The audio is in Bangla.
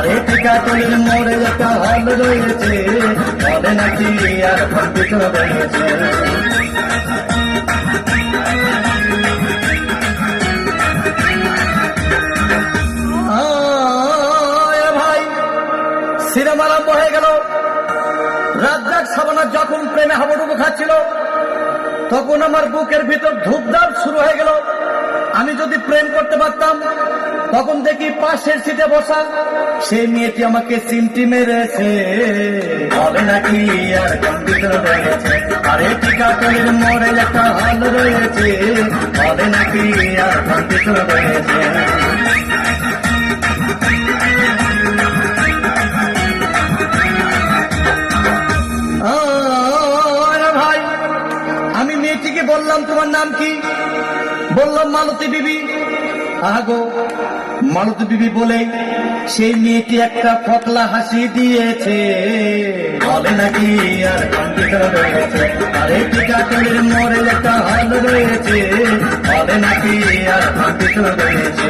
আরে টিকাতলির মোড়ে একটা হল রয়েছে, বলে নাকি আর কম্পিউটার রয়েছে। ভাই সিনেমা আরম্ভ হয়ে গেল। রাজ্জাক সাবানা যখন প্রেমে হাবুডুবু খাচ্ছিল, তখন আমার বুকের ভিতর ধূপধাপ শুরু হয়ে গেল। আমি যদি প্রেম করতে পারতাম, তখন দেখি পাশের সিটে বসা সেই মেয়েটি আমাকে চিমটি মেরেছে, বলে নাকি আর কম্পিউটার রয়েছে। আরে টিকাতলির মোড়ে একটা হল রয়েছে, বলে নাকি আর কম্পিউটার রয়েছে। ভাই আমি মেয়েটিকে বললাম, তোমার নাম কি? বললাম মালতী বিবি। আগো মালতী বিবি বলে সেই মেয়েটি একটা ফকলা হাসি দিয়েছে, বলে নাকি আর কম্পিউটার রয়েছে। আরে টিকাতলির মোড়ে একটা হল রয়েছে, বলে নাকি আর কম্পিউটার রয়েছে।